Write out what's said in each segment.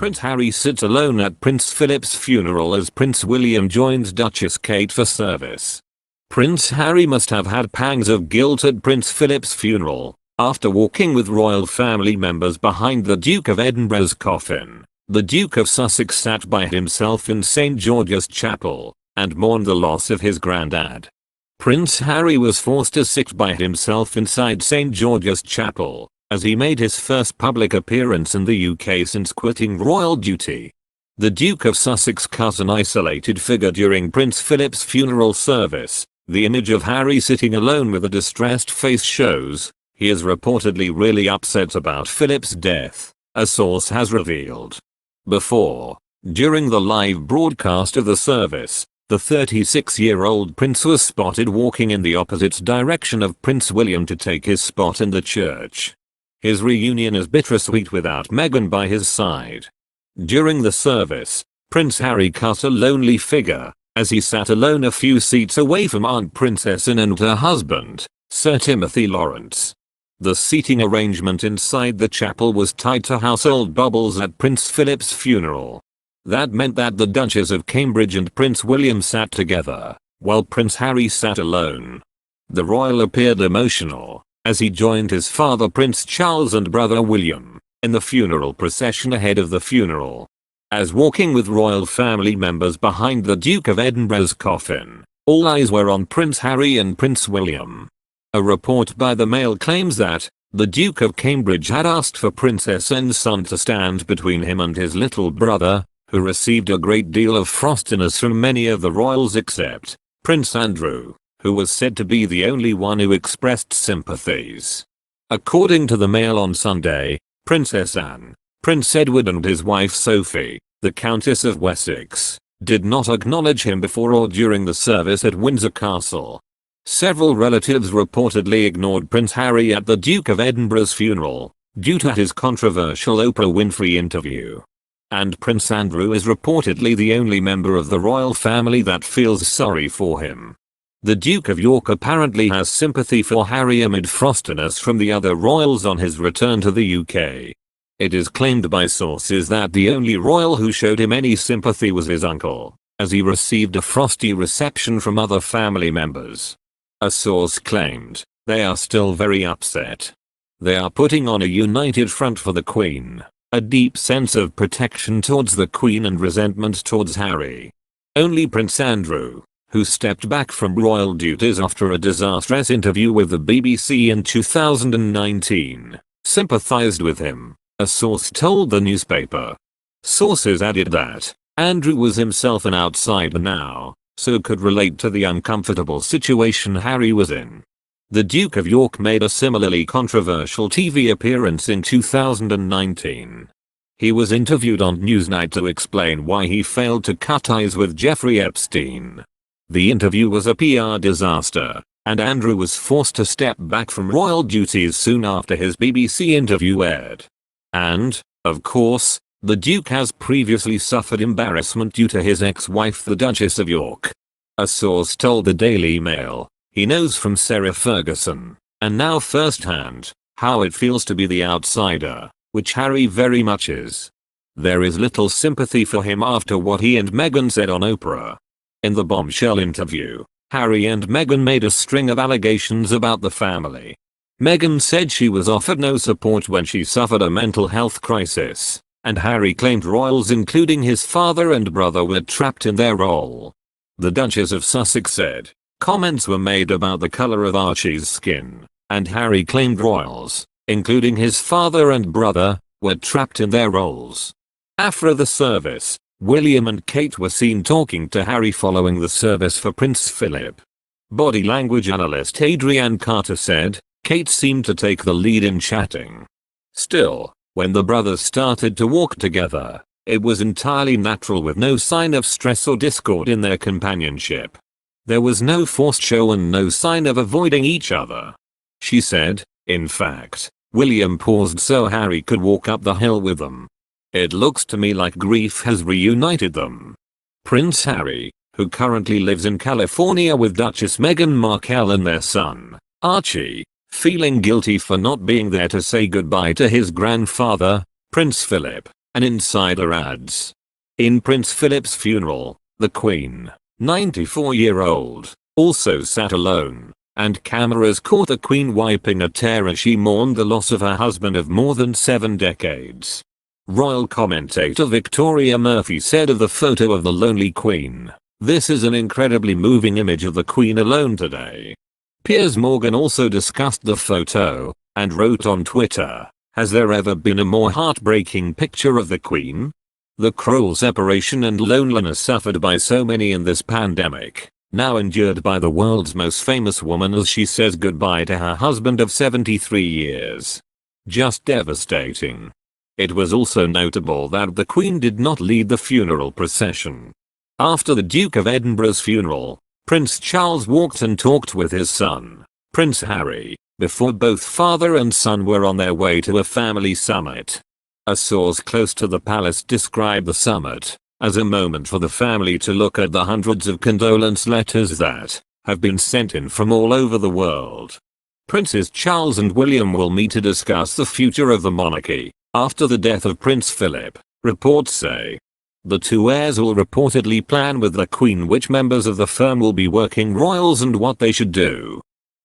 Prince Harry sits alone at Prince Philip's funeral as Prince William joins Duchess Kate for service. Prince Harry must have had pangs of guilt at Prince Philip's funeral, after walking with royal family members behind the Duke of Edinburgh's coffin. The Duke of Sussex sat by himself in St George's Chapel, and mourned the loss of his granddad. Prince Harry was forced to sit by himself inside St George's Chapel, as he made his first public appearance in the UK since quitting royal duty. The Duke of Sussex cut an isolated figure during Prince Philip's funeral service. The image of Harry sitting alone with a distressed face shows he is reportedly really upset about Philip's death, a source has revealed. During the live broadcast of the service, the 36-year-old prince was spotted walking in the opposite direction of Prince William to take his spot in the church. His reunion is bittersweet without Meghan by his side. During the service, Prince Harry cut a lonely figure, as he sat alone a few seats away from Aunt Princess Anne and her husband, Sir Timothy Lawrence. The seating arrangement inside the chapel was tied to household bubbles at Prince Philip's funeral. That meant that the Duchess of Cambridge and Prince William sat together, while Prince Harry sat alone. The royal appeared emotional, as he joined his father Prince Charles and brother William, in the funeral procession ahead of the funeral. As walking with royal family members behind the Duke of Edinburgh's coffin, all eyes were on Prince Harry and Prince William. A report by the Mail claims that the Duke of Cambridge had asked for Princess Anne's son to stand between him and his little brother, who received a great deal of frostiness from many of the royals except Prince Andrew, who was said to be the only one who expressed sympathies. According to the Mail on Sunday, Princess Anne, Prince Edward and his wife Sophie, the Countess of Wessex, did not acknowledge him before or during the service at Windsor Castle. Several relatives reportedly ignored Prince Harry at the Duke of Edinburgh's funeral, due to his controversial Oprah Winfrey interview. And Prince Andrew is reportedly the only member of the royal family that feels sorry for him. The Duke of York apparently has sympathy for Harry amid frostiness from the other royals on his return to the UK. It is claimed by sources that the only royal who showed him any sympathy was his uncle, as he received a frosty reception from other family members. A source claimed, "They are still very upset. They are putting on a united front for the Queen, a deep sense of protection towards the Queen and resentment towards Harry." Only Prince Andrew, who stepped back from royal duties after a disastrous interview with the BBC in 2019, sympathized with him, a source told the newspaper. Sources added that Andrew was himself an outsider now, so could relate to the uncomfortable situation Harry was in. The Duke of York made a similarly controversial TV appearance in 2019. He was interviewed on Newsnight to explain why he failed to cut ties with Jeffrey Epstein. The interview was a PR disaster, and Andrew was forced to step back from royal duties soon after his BBC interview aired. And, of course, the Duke has previously suffered embarrassment due to his ex-wife the Duchess of York. A source told the Daily Mail, he knows from Sarah Ferguson, and now firsthand, how it feels to be the outsider, which Harry very much is. There is little sympathy for him after what he and Meghan said on Oprah. In the bombshell interview, Harry and Meghan made a string of allegations about the family. Meghan said she was offered no support when she suffered a mental health crisis, and Harry claimed royals including his father and brother were trapped in their role. The Duchess of Sussex said, comments were made about the color of Archie's skin, and Harry claimed royals, including his father and brother, were trapped in their roles. After the service, William and Kate were seen talking to Harry following the service for Prince Philip. Body language analyst Adrienne Carter said, Kate seemed to take the lead in chatting. Still, when the brothers started to walk together, it was entirely natural with no sign of stress or discord in their companionship. There was no forced show and no sign of avoiding each other. She said, in fact, William paused so Harry could walk up the hill with them. It looks to me like grief has reunited them. Prince Harry, who currently lives in California with Duchess Meghan Markle and their son, Archie, feeling guilty for not being there to say goodbye to his grandfather, Prince Philip, An insider adds. In Prince Philip's funeral, the Queen, 94-year-old, also sat alone, and cameras caught the Queen wiping a tear as she mourned the loss of her husband of more than 7 decades. Royal commentator Victoria Murphy said of the photo of the lonely Queen, "This is an incredibly moving image of the Queen alone today." Piers Morgan also discussed the photo, and wrote on Twitter, "Has there ever been a more heartbreaking picture of the Queen? The cruel separation and loneliness suffered by so many in this pandemic, now endured by the world's most famous woman as she says goodbye to her husband of 73 years. Just devastating." It was also notable that the Queen did not lead the funeral procession. After the Duke of Edinburgh's funeral, Prince Charles walked and talked with his son, Prince Harry, before both father and son were on their way to a family summit. A source close to the palace described the summit as a moment for the family to look at the hundreds of condolence letters that have been sent in from all over the world. Princes Charles and William will meet to discuss the future of the monarchy after the death of Prince Philip, reports say. The two heirs will reportedly plan with the Queen which members of the firm will be working royals and what they should do.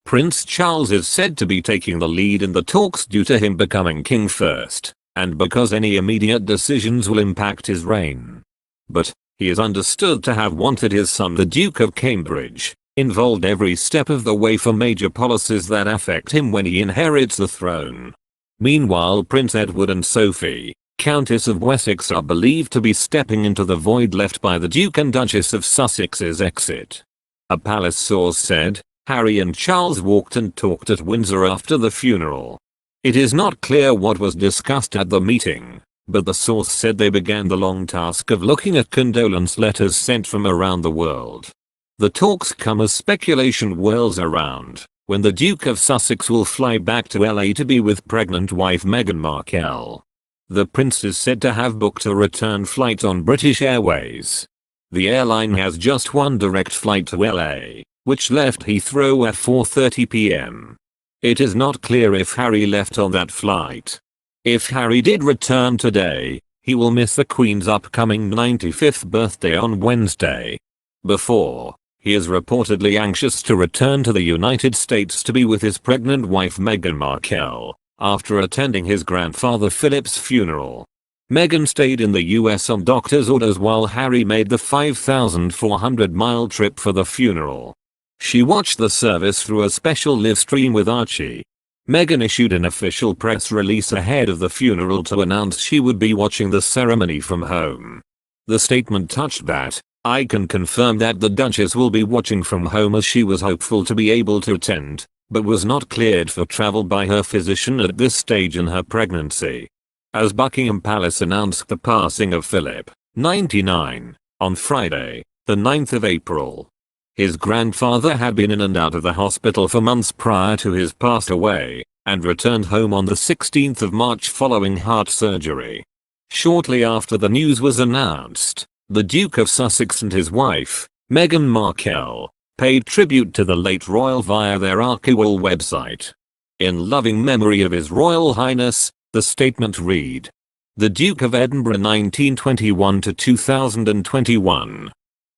Prince Charles is said to be taking the lead in the talks due to him becoming king first, and because any immediate decisions will impact his reign. But he is understood to have wanted his son the Duke of Cambridge involved every step of the way for major policies that affect him when he inherits the throne. Meanwhile, Prince Edward and Sophie, Countess of Wessex, are believed to be stepping into the void left by the Duke and Duchess of Sussex's exit. A palace source said, Harry and Charles walked and talked at Windsor after the funeral. It is not clear what was discussed at the meeting, but the source said they began the long task of looking at condolence letters sent from around the world. The talks come as speculation whirls around when the Duke of Sussex will fly back to LA to be with pregnant wife Meghan Markle. The prince is said to have booked a return flight on British Airways. The airline has just one direct flight to LA, which left Heathrow at 4:30 p.m. It is not clear if Harry left on that flight. If Harry did return today, he will miss the Queen's upcoming 95th birthday on Wednesday. Before, he is reportedly anxious to return to the United States to be with his pregnant wife Meghan Markle, after attending his grandfather Philip's funeral. Meghan stayed in the US on doctor's orders while Harry made the 5,400-mile trip for the funeral. She watched the service through a special live stream with Archie. Meghan issued an official press release ahead of the funeral to announce she would be watching the ceremony from home. The statement touched that, "I can confirm that the Duchess will be watching from home as she was hopeful to be able to attend, but was not cleared for travel by her physician at this stage in her pregnancy." As Buckingham Palace announced the passing of Philip, 99, on Friday, the 9th of April. His grandfather had been in and out of the hospital for months prior to his pass away, and returned home on the 16th of March following heart surgery. Shortly after the news was announced, the Duke of Sussex and his wife, Meghan Markle, paid tribute to the late royal via their Archewell website. "In loving memory of His Royal Highness," the statement read. "The Duke of Edinburgh 1921 to 2021.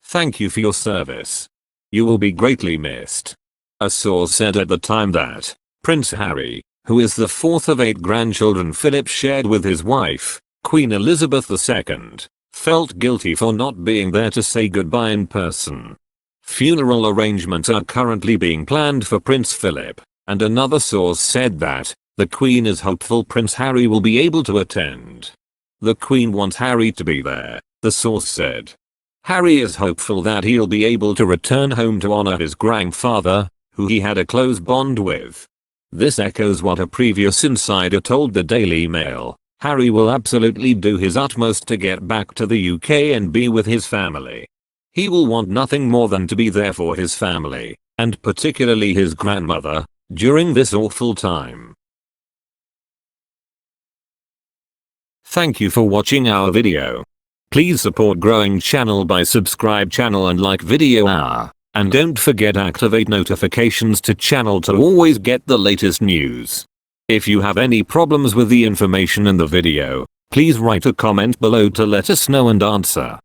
Thank you for your service. You will be greatly missed." A source said at the time that Prince Harry, who is the fourth of 8 grandchildren Philip shared with his wife, Queen Elizabeth II, felt guilty for not being there to say goodbye in person. Funeral arrangements are currently being planned for Prince Philip, and another source said that the Queen is hopeful Prince Harry will be able to attend. "The Queen wants Harry to be there," the source said. "Harry is hopeful that he'll be able to return home to honor his grandfather, who he had a close bond with." This echoes what a previous insider told the Daily Mail. Harry will absolutely do his utmost to get back to the UK and be with his family. He will want nothing more than to be there for his family, and particularly his grandmother, during this awful time. Thank you for watching our video. Please support growing channel by subscribe channel and like video hour, and don't forget activate notifications to channel to always get the latest news. If you have any problems with the information in the video, Please write a comment below to let us know and answer.